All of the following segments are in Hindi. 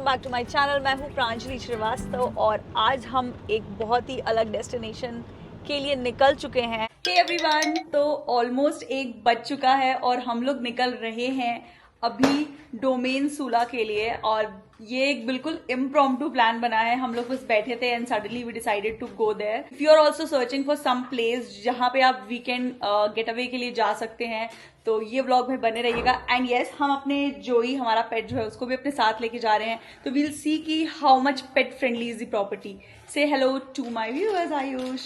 Welcome back to my channel. मैं हूँ प्रांजलि श्रीवास्तव और आज हम एक बहुत ही अलग डेस्टिनेशन के लिए निकल चुके हैं। हे एवरीवन, तो ऑलमोस्ट 1 बज चुका है और हम लोग निकल रहे हैं अभी डोमेन सूला के लिए। और ये एक बिल्कुल इम्प्रॉम्प्टू प्लान बना है, हम लोग बस बैठे थे and suddenly we decided to go there. If you are also searching for some place जहां पे आप वीकेंड गेट अवे के लिए जा सकते हैं तो ये व्लॉग में बने रहिएगा। एंड यस, हम अपने जोई, हमारा पेट जो है, उसको भी अपने साथ लेके जा रहे हैं। तो वील सी कि how much pet friendly is the property. Say hello to my viewers Ayush.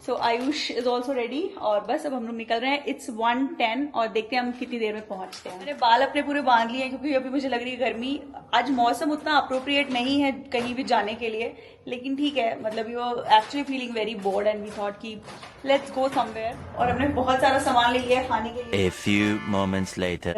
So Ayush is also ready और बस अब हम लोग निकल रहे हैं। इट्स 1:10 और देखते हैं हम कितनी देर में पहुंचते हैं। मैंने बाल अपने पूरे बांध लिए हैं क्योंकि अभी मुझे लग रही है गर्मी। आज मौसम उतना अप्रोप्रिएट नहीं है कहीं भी जाने के लिए, लेकिन ठीक है, मतलब you are actually feeling very bored and we thought कि लेट्स गो समवेयर। और हमने बहुत सारा सामान ले लिया है खाने के लिए। A few moments later.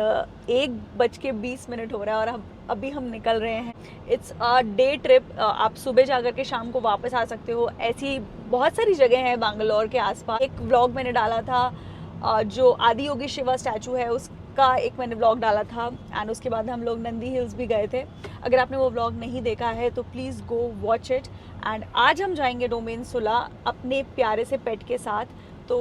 1:20 हो रहा है और अभी हम निकल रहे हैं। It's a day trip. आप सुबह जाकर के शाम को वापस आ सकते हो। ऐसी बहुत सारी जगह हैं बैंगलोर के आसपास। एक व्लॉग मैंने डाला था जो आदि योगी शिवा स्टैचू है उसका एक मैंने व्लॉग डाला था। एंड उसके बाद हम लोग नंदी हिल्स भी गए थे। अगर आपने वो व्लॉग नहीं देखा है तो please go watch it. And आज हम जाएंगे डोमेन सुला अपने प्यारे से पेट के साथ। तो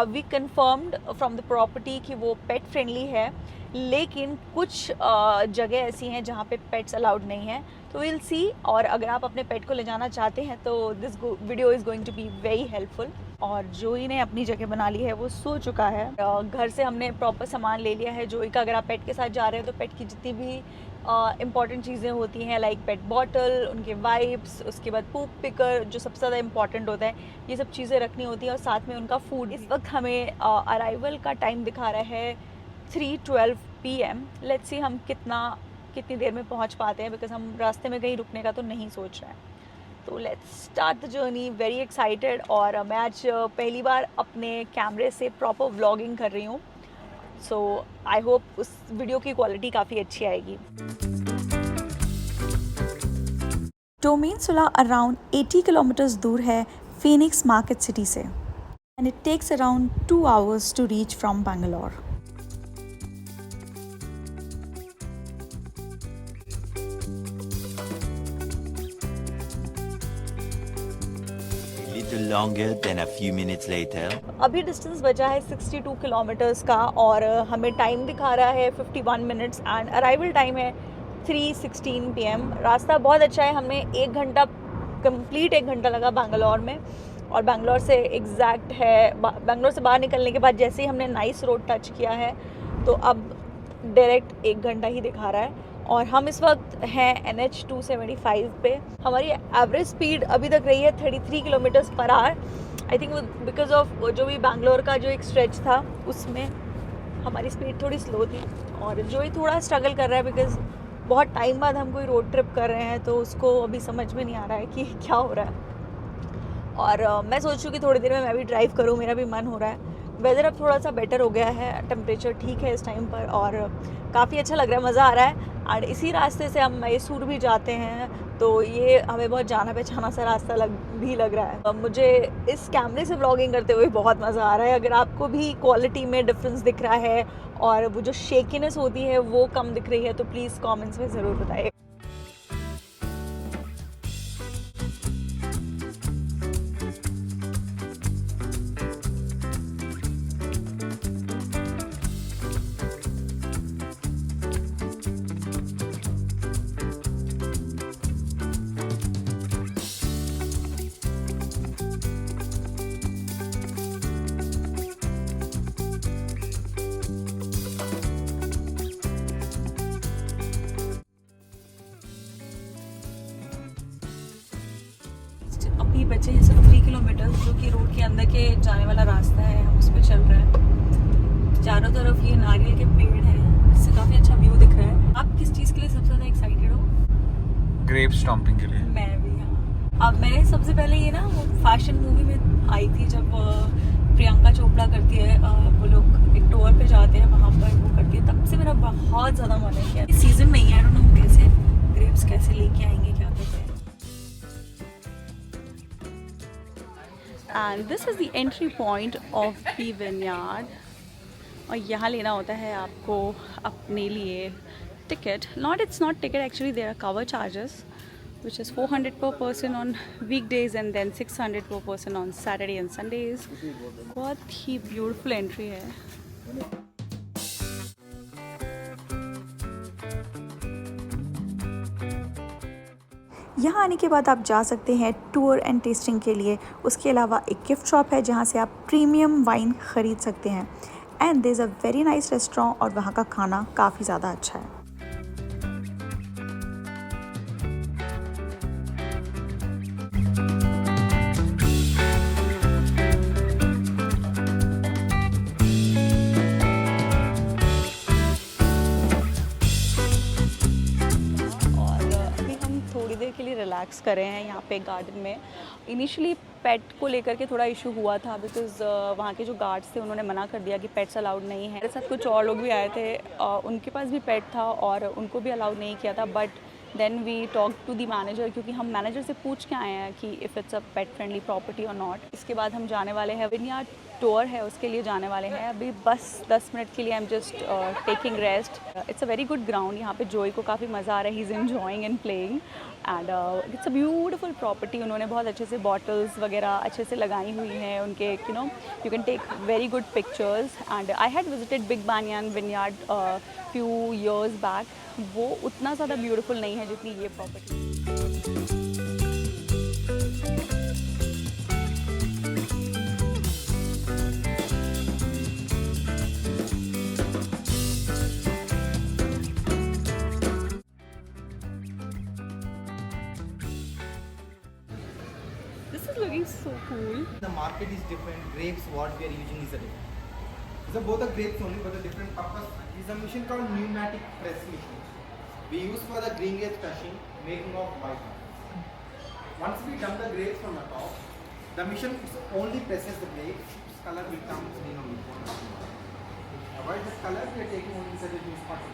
we confirmed from the property कि वो पेट फ्रेंडली है, लेकिन कुछ जगह ऐसी हैं जहाँ पे पेट्स अलाउड नहीं है। तो विल सी। और अगर आप अपने पेट को ले जाना चाहते हैं तो this video is going to be very helpful. और जोई ने अपनी जगह बना ली है, वो सो चुका है। घर से हमने प्रॉपर सामान ले लिया है जोई का। अगर आप पेट के साथ जा रहे हैं तो पेट की जितनी भी इम्पॉर्टेंट चीज़ें होती हैं, लाइक पेट बॉटल, उनके वाइप्स, उसके बाद पूप पिकर जो सबसे ज़्यादा इम्पॉर्टेंट होता है, ये सब चीज़ें रखनी होती हैं। और साथ में उनका फूड। इस वक्त हमें अराइवल का टाइम दिखा रहा है 3:12 PM। लेट्स सी हम कितनी देर में पहुंच पाते हैं, बिकॉज हम रास्ते में कहीं रुकने का तो नहीं सोच रहे हैं। तो let's start the journey. Very excited. और मैं आज पहली बार अपने कैमरे से प्रॉपर व्लॉगिंग कर रही हूँ। सो आई होप उस वीडियो की क्वालिटी काफ़ी अच्छी आएगी। डोमेन सुला अराउंड 80 किलोमीटर्स दूर है फीनिक्स मार्केट सिटी से and it takes around 2 hours to reach from Bangalore. Little longer than a few minutes later. अभी डिस्टेंस बचा है 62 किलोमीटर्स का और हमें टाइम दिखा रहा है 51 मिनट्स एंड अराइवल टाइम है 3:16 PM। रास्ता बहुत अच्छा है। हमें 1 घंटा कंप्लीट 1 घंटा लगा बैंगलोर में। और बैंगलोर से एग्जैक्ट है, बैंगलोर से बाहर निकलने के बाद जैसे ही हमने नाइस रोड टच किया है तो अब डायरेक्ट 1 घंटा ही दिखा रहा है। और हम इस वक्त हैं NH 275 पे। हमारी एवरेज स्पीड अभी तक रही है 33 kilometres per hour. I think because of जो भी बैंगलोर का जो एक स्ट्रेच था उसमें हमारी स्पीड थोड़ी स्लो थी। और जो ही थोड़ा स्ट्रगल कर रहा है बिकॉज बहुत टाइम बाद हम कोई रोड ट्रिप कर रहे हैं तो उसको अभी समझ में नहीं आ रहा है कि क्या हो रहा है। और मैं सोच रही हूँ कि थोड़ी देर में मैं भी ड्राइव करूँ, मेरा भी मन हो रहा है। वेदर अब थोड़ा सा बेटर हो गया है, टेम्परेचर ठीक है इस टाइम पर और काफ़ी अच्छा लग रहा है, मज़ा आ रहा है। और इसी रास्ते से हम मैसूर भी जाते हैं तो ये हमें बहुत जाना पहचाना सा रास्ता लग रहा है। मुझे इस कैमरे से व्लॉगिंग करते हुए बहुत मज़ा आ रहा है। अगर आपको भी क्वालिटी में डिफरेंस दिख रहा है और वो जो शेकीनेस होती है वो कम दिख रही है तो प्लीज़ कमेंट्स में ज़रूर बताइए। अभी बचे हैं सिर्फ 3 किलोमीटर जो कि रोड के अंदर के जाने वाला रास्ता है, हम उस पर चल रहे हैं। चारों तरफ ये नारियल के पेड़ हैं, इससे काफ़ी अच्छा व्यू दिख रहा है। आप किस चीज़ के लिए सबसे ज़्यादा एक्साइटेड हो? ग्रेप स्टॉम्पिंग के लिए। मैं भी। हाँ, अब मैंने सबसे पहले ये ना वो फैशन मूवी में आई थी जब प्रियंका चोपड़ा करती है, वो लोग एक टूर पे जाते हैं, वहाँ पर वो करती है, तब से मेरा बहुत ज़्यादा मन है कि इस सीज़न में ही आई डोंट नो कैसे ग्रेप्स कैसे लेके आएंगे, क्या कहते हैं। And this is the entry point of the vineyard. और यहाँ लेना होता है आपको अपने लिए ticket. It's not ticket actually. There are cover charges, which is 400 per person on weekdays and then 600 per person on Saturday and Sundays. बहुत ही beautiful entry है. यहाँ आने के बाद आप जा सकते हैं टूर एंड टेस्टिंग के लिए. उसके अलावा एक गिफ्ट शॉप है जहाँ से आप प्रीमियम वाइन ख़रीद सकते हैं. And there is a very nice restaurant और वहाँ का खाना काफ़ी ज़्यादा अच्छा है. के लिए रिलैक्स कर रहे हैं यहाँ पे गार्डन में. इनिशियली पेट को लेकर के थोड़ा इशू हुआ था बिकॉज वहाँ के जो गार्ड्स थे उन्होंने मना कर दिया कि पेट्स अलाउड नहीं है. मेरे साथ कुछ और लोग भी आए थे, उनके पास भी पेट था और उनको भी अलाउड नहीं किया था. But then we talk to the manager, क्योंकि हम मैनेजर से पूछ के आए हैं कि if it's a pet friendly property और नॉट. इसके बाद हम जाने वाले हैं विनयार्ड टूर है उसके लिए जाने वाले हैं. अभी बस 10 मिनट के लिए I am just taking rest. It's a very good ground. यहाँ पे जोई को काफ़ी मज़ा आ रहा है. He is enjoying and playing and it's a beautiful property. उन्होंने बहुत अच्छे से बॉटल्स वगैरह अच्छे से लगाई हुई हैं उनके. You can take very good pictures. And I had visited Big Banyan Vineyard few years back. वो उतना ज़्यादा ब्यूटिफुल नहीं है जितनी ये property. This is looking so cool. The market is different. Grapes, what we are using is a different. These are both the grapes only, but the different purpose is a machine called pneumatic press machine. We use for the green grapes crushing, making of white wine. Once we dump the grapes from the top, the machine only presses the grapes. Its color will come green on the bottom. Avoid the color, we are taking only such a juice part.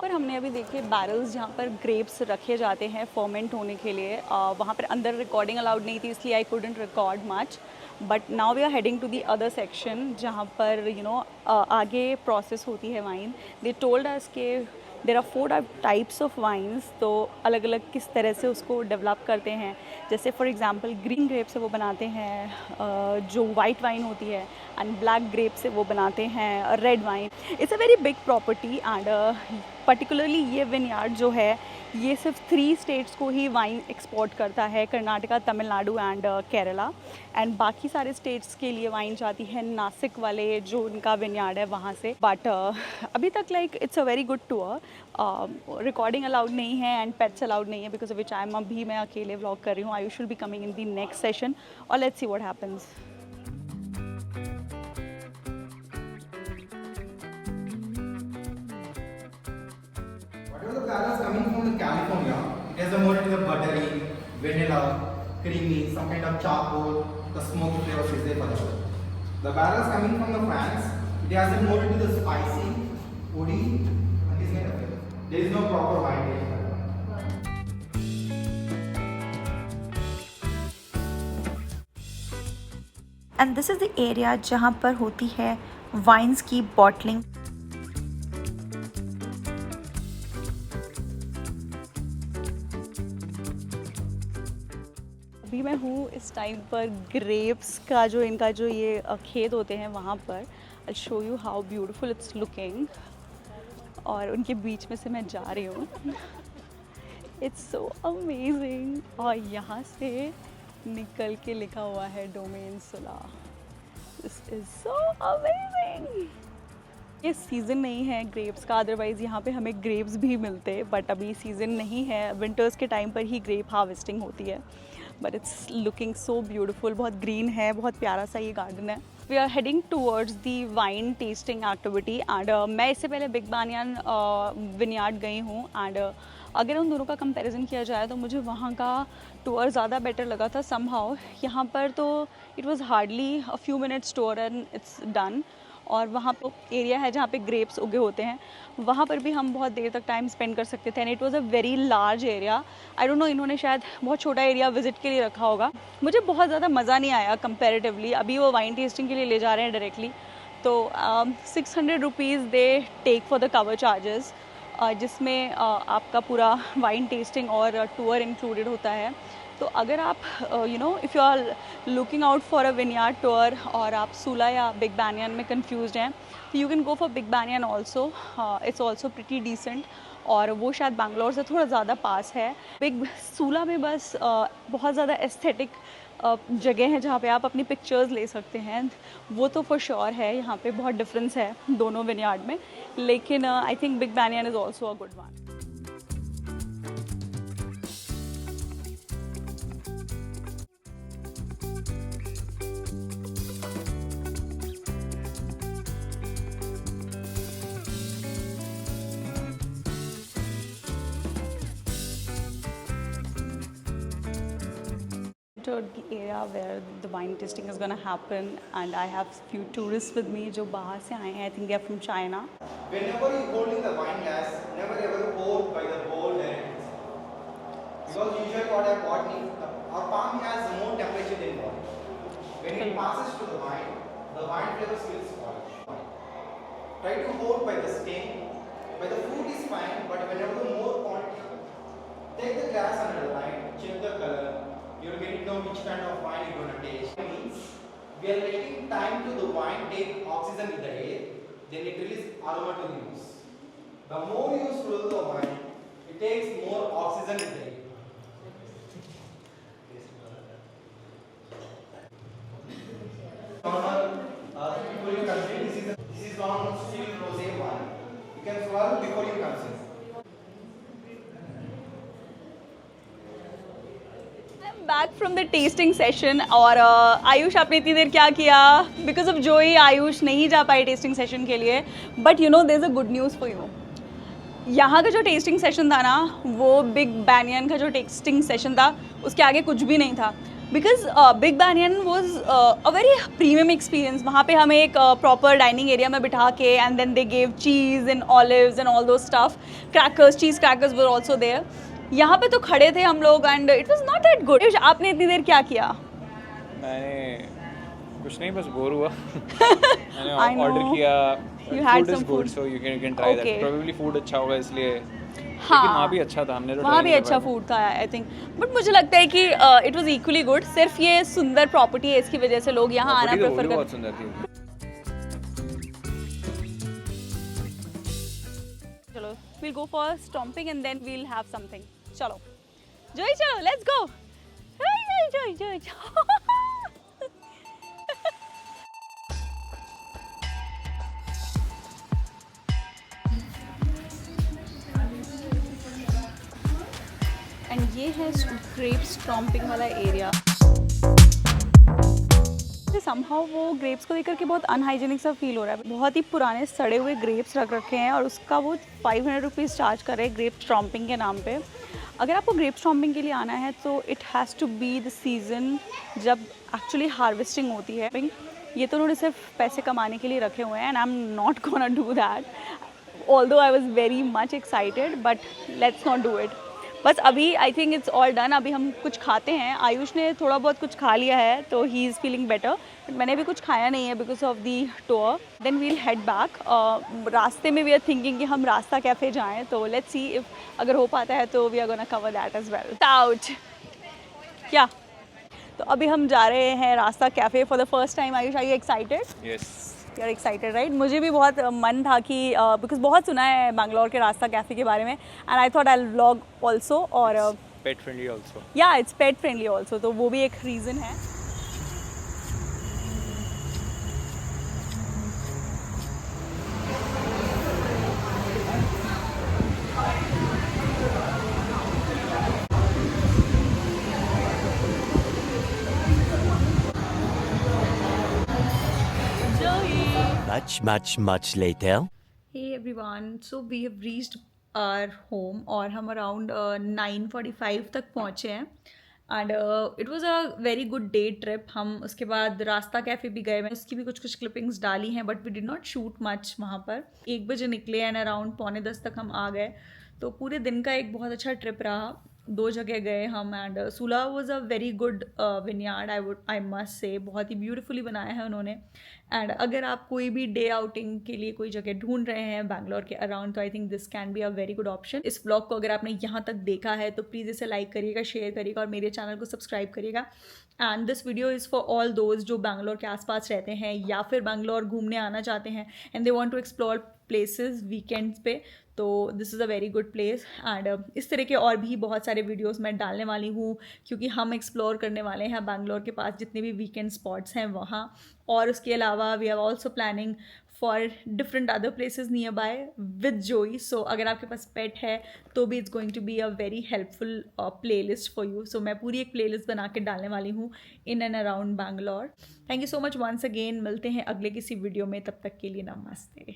पर हमने अभी देखे बैरल्स जहाँ पर ग्रेप्स रखे जाते हैं फर्मेंट होने के लिए. वहाँ पर अंदर रिकॉर्डिंग अलाउड नहीं थी, इसलिए I couldn't record much. But now we are heading to the other section जहाँ पर आगे प्रोसेस होती है वाइन. दे टोल्ड अस के there are 4 types of wines. तो अलग अलग किस तरह से उसको डेवलप करते हैं. जैसे फॉर एग्जांपल ग्रीन ग्रेप से वो बनाते हैं जो वाइट वाइन होती है, एंड ब्लैक ग्रेप से वो बनाते हैं red wine. It's a very big property and particularly ये विनयार्ड जो है ये सिर्फ 3 स्टेट्स को ही वाइन एक्सपोर्ट करता है, कर्नाटका, तमिलनाडु एंड केरला. एंड बाकी सारे स्टेट्स के लिए वाइन जाती है नासिक वाले जो उनका विनयार्ड है वहाँ से. बट अभी तक like it's a very good tour. Recording allowed नहीं है एंड पेट्स अलाउड नहीं है because of which I am अभी मैं अकेले व्लॉग कर रही हूँ. I should be coming in the next session और let's see what happens. Whatever the colors coming from the California, it has a more to the buttery, vanilla, creamy, some kind of charcoal, the smoky flavors is there for the food. The barrels coming from the France, it has a more to the spicy, woody, and this kind of flavor. There is no proper wine taste. And this is the area जहाँ पर होती है वाइन्स की बॉटलिंग. अभी मैं हूँ इस टाइम पर ग्रेप्स का जो इनका जो ये खेत होते हैं वहाँ पर. I show you how beautiful it's looking. और उनके बीच में से मैं जा रही हूँ. It's so amazing. और यहाँ से निकल के लिखा हुआ है डोमेन सुला. This is so amazing. ये सीज़न नहीं है ग्रेप्स का, अदरवाइज़ यहाँ पे हमें ग्रेप्स भी मिलते, बट अभी सीज़न नहीं है. विंटर्स के टाइम पर ही ग्रेप हार्वेस्टिंग होती है. But it's looking so beautiful. बहुत ग्रीन है, बहुत प्यारा सा ये गार्डन है. We are heading towards the wine tasting activity. And मैं इससे पहले बिग बानियान विनयार्ड गई हूँ. एंड अगर उन दोनों का कंपैरिजन किया जाए तो मुझे वहाँ का टूर ज़्यादा बेटर लगा था समहाउ. यहाँ पर तो it was hardly a few minutes tour and it's done. और वहाँ पर एरिया है जहाँ पे ग्रेप्स उगे होते हैं, वहाँ पर भी हम बहुत देर तक टाइम स्पेंड कर सकते थे. And it was a very large area. I don't know, इन्होंने शायद बहुत छोटा एरिया विजिट के लिए रखा होगा. मुझे बहुत ज़्यादा मज़ा नहीं आया कंपैरेटिवली. अभी वो वाइन टेस्टिंग के लिए ले जा रहे हैं डायरेक्टली. तो 600 rupees they take for the cover charges. जिसमें आपका पूरा वाइन टेस्टिंग और टूर इंक्लूडेड होता है। तो अगर आप if you are looking out for a vineyard tour और आप सूला या बिग बैनियन में कंफ्यूज्ड हैं, तो you can go for Big Banyan also. It's also pretty decent और वो शायद बैंगलोर से थोड़ा ज़्यादा पास है। बिग सूला में बस बहुत ज़्यादा एस्थेटिक जगह है जहाँ पे आप अपनी पिक्चर्स ले सकते हैं, वो तो फॉर श्योर है। यहाँ पे बहुत डिफरेंस है दोनों विनयार्ड में, लेकिन I think big banyan is also a good one. The area where the wine tasting is gonna happen, and I have few tourists with me जो बाहर से आए हैं. I think they are from China. Whenever you holding the wine glass, never ever hold by the bowl ends. Because usually what happening, our palm has more temperature than water. When it passes to the wine flavors will spoil. Try to hold by the stem. By the fruit is fine, but whenever the more quantity, take the glass under the line, check the color. You're getting to know which kind of wine you're gonna taste. It means we are letting time to the wine take oxygen in the air, then it releases aroma to the nose. The more you swirl the wine, it takes more oxygen in the air. Before you consume, this is one still rosé wine. You can swirl before you consume. Back from the testing session. और आयुष आपने इतनी देर क्या किया? बिकॉज ऑफ जोई आयुष नहीं जा पाए टेस्टिंग सेशन के लिए, but you know there is a good news for you. यहाँ का जो टेस्टिंग सेशन था ना, वो बिग बैनियन का जो टेस्टिंग सेशन था उसके आगे कुछ भी नहीं था। Because big banyan was a very premium experience. वहाँ पे हमें एक प्रॉपर डाइनिंग एरिया में बिठा के, and then they gave cheese and olives and all those stuff, crackers, cheese crackers were also there. यहाँ पे तो खड़े थे हम लोग and it was not that good. आपने इतनी देर क्या किया? मैंने कुछ नहीं, बस बोर हुआ। मैंने ऑर्डर किया। You had food is some good, food. so you can try that. Okay. Probably food अच्छा होगा इसलिए। हाँ, लेकिन वहाँ भी अच्छा था, हमने तो वहाँ try भी नहीं अच्छा कर फूड था आई थिंक, बट मुझे लगता है कि इट वाज इक्वली गुड। सिर्फ ये सुंदर प्रॉपर्टी है, इसकी वजह से लोग यहाँ पाया। आना Property तो वो प्रेफर भी बहुत करते सुंदर थी। हैं। चलो, we'll go for stomping and then we'll have something. चलो जोई, चलो लेट्स गो। जोई एंड ये है ग्रेप स्टॉम्पिंग वाला एरिया। समहाउ वो ग्रेप्स को देखकर के बहुत अनहाइजीनिक सा फील हो रहा है। बहुत ही पुराने सड़े हुए ग्रेप्स रख रखे हैं और उसका वो 500 रुपीज़ चार्ज कर रहे हैं ग्रेप स्टॉम्पिंग के नाम पे। अगर आपको ग्रेप स्टॉम्पिंग के लिए आना है तो it has to be the season जब एक्चुअली हार्वेस्टिंग होती है। ये तो उन्होंने सिर्फ पैसे कमाने के लिए रखे हुए हैं, and I am not gonna do that. Although I was very much excited, but let's not do it. बस अभी I think it's all done. अभी हम कुछ खाते हैं। आयुष ने थोड़ा बहुत कुछ खा लिया है तो he is feeling better, but मैंने भी कुछ खाया नहीं है because of the tour. Then we'll head back. रास्ते में वी आर थिंकिंग कि हम रास्ता कैफ़े जाएं, तो लेट्स सी इफ अगर हो पाता है तो we are gonna cover that as well. Out क्या? तो अभी हम जा रहे हैं Raasta cafe for the first time. Ayush, are you excited? Yes. You are excited right? मुझे भी बहुत मन था कि बिकॉज बहुत सुना है बैंगलोर के रास्ता कैफ़े के बारे में, and I thought I vlog also. और Pet friendly also. या इट्स पेट फ्रेंडली ऑल्सो, तो वो भी एक रीज़न है। Much later. Hey everyone, so we have reached our home और हम अराउंड 9:45 तक पहुँचे हैं, and it was a very good day trip. हम उसके बाद रास्ता कैफ़े भी गए, मैंने उसकी भी कुछ क्लिपिंग्स डाली हैं, but we did not shoot much वहाँ पर। 1 बजे निकले एंड अराउंड 9:45 तक हम आ गए, तो पूरे दिन का एक बहुत अच्छा ट्रिप रहा। 2 जगह गए हम and Sula was a very good vineyard, I must say. बहुत ही ब्यूटीफुली बनाया है उन्होंने। एंड अगर आप कोई भी डे आउटिंग के लिए कोई जगह ढूंढ रहे हैं बैंगलोर के अराउंड, तो I think this can be a very good option. इस व्लॉग को अगर आपने यहाँ तक देखा है तो प्लीज़ इसे लाइक करिएगा, शेयर करिएगा और मेरे चैनल को सब्सक्राइब करिएगा। And this video is for all those जो बैंगलोर के आसपास रहते हैं या फिर बैंगलोर घूमने आना चाहते हैं and they want to explore places weekends पे, तो this is a very good place. And इस तरह के और भी बहुत सारे वीडियोस मैं डालने वाली हूँ क्योंकि हम एक्सप्लोर करने वाले हैं बैंगलोर के पास जितने भी वीकेंड स्पॉट्स हैं वहाँ। और उसके अलावा we are also planning for different other places nearby with Joey. So अगर आपके पास पेट है तो भी it's going to be a very helpful playlist for you. So मैं पूरी एक प्ले लिस्ट बना के डालने वाली हूँ in and around Bangalore. Thank you so much once again. मिलते हैं अगले किसी वीडियो में, तब तक के लिए नमस्ते।